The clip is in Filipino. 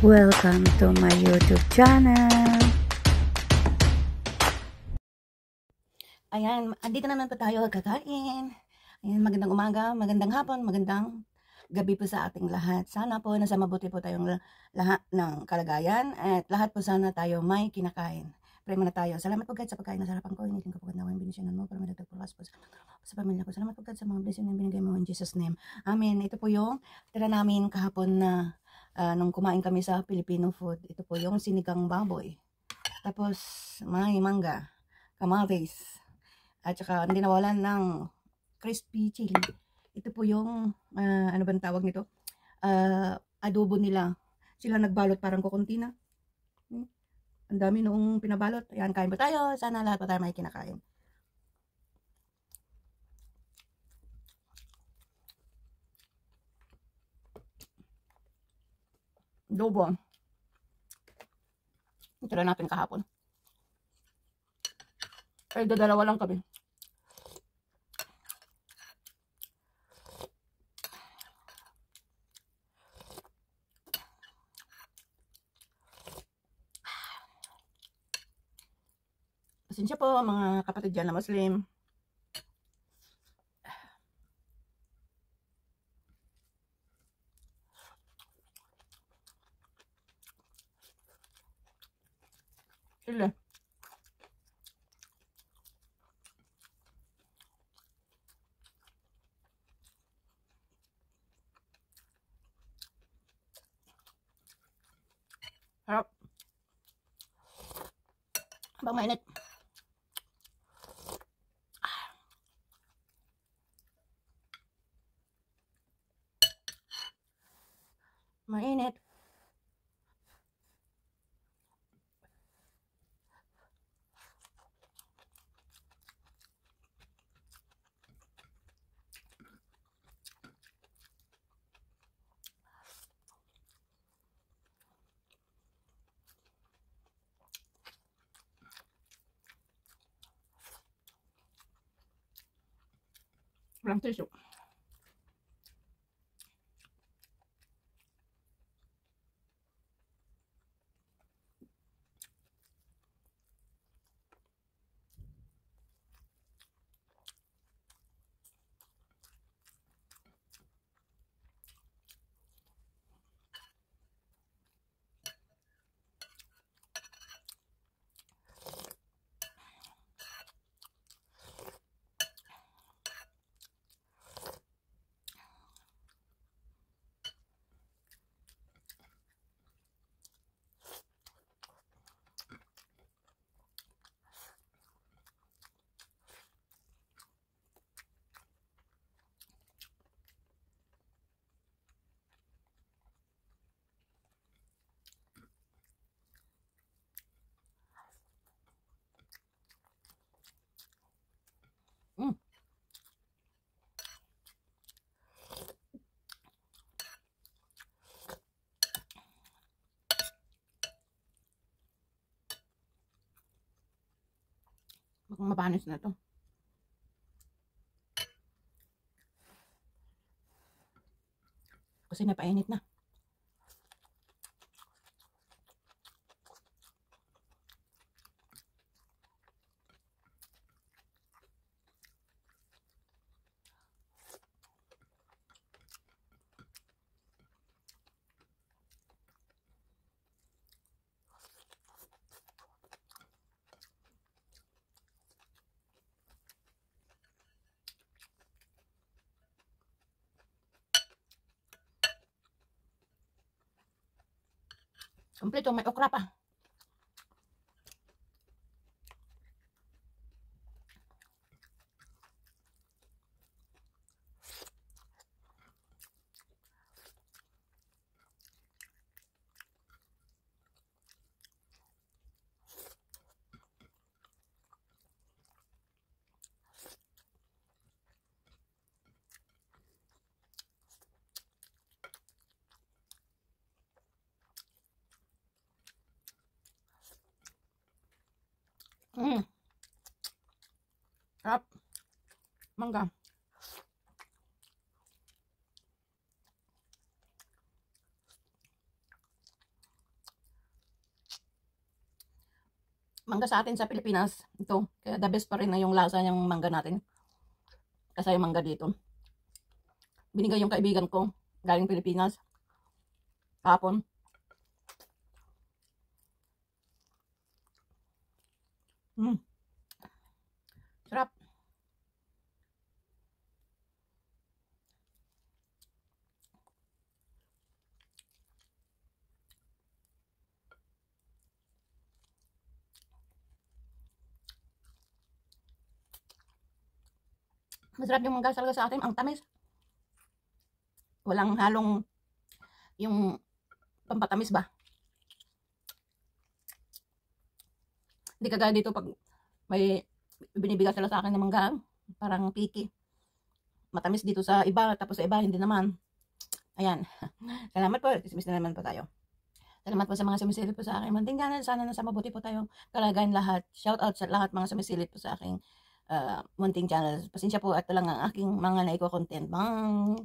Welcome to my YouTube channel. Ayan, andito naman po tayo kakain. Ayan, magandang umaga, magandang hapon, magandang gabi po sa ating lahat. Sana po nasa mabuti po tayong lahat ng kalagayan at lahat po sana tayo may kinakain. Pray muna tayo. Salamat po God sa pagkain na sarapan ko. Initin ko po God na binisyonan mo para madagdag po sa pamilya ko. Salamat po God sa mga blessing na binigay mo in Jesus name. Amen. Ito po yung tira namin kahapon na nung kumain kami sa Filipino food. Ito po yung sinigang baboy. Tapos may mangga, kamatis, at saka hindi nawalan ng crispy chili. Ito po yung, ano ba tawag nito? Adobo nila. Sila nagbalot parang kukunti na. Ang dami noong pinabalot. Ayan, kain po tayo. Sana lahat po tayo may kinakain. Adobo. Ito lang natin kahapon. Ay, dalawa lang kami. Pasensya po mga kapatid dyan na Muslim. Sila. Harap. Habang mainit. Mainit. Walang tissue. Mm. Mukhang mapanis na to. Kasi napainit na. Kompleto, may okra pa. Mm. Sarap. Mangga. mangga sa atin sa Pilipinas, ito. Kaya the best pa rin na yung lasa ng mangga natin. Kasi yung mangga dito. Binigay yung kaibigan ko, galing Pilipinas. Kahapon. Sarap. Masarap yung mangga talaga sa atin, ang tamis. Walang halong yung pampatamis ba. Hindi kagaya dito pag may binibigay sila sa akin ng mangga, parang picky. Matamis dito sa iba, tapos sa iba hindi naman. Ayan. Salamat po. Dismiss na naman po tayo. Salamat po sa mga sumisilip po sa akin. Munting channel, sana nasa mabuti po tayong kalagayan lahat. Shout out sa lahat mga sumisilip po sa aking munting channel. Pasensya po at ito lang ang aking mga naiko-content. Bang!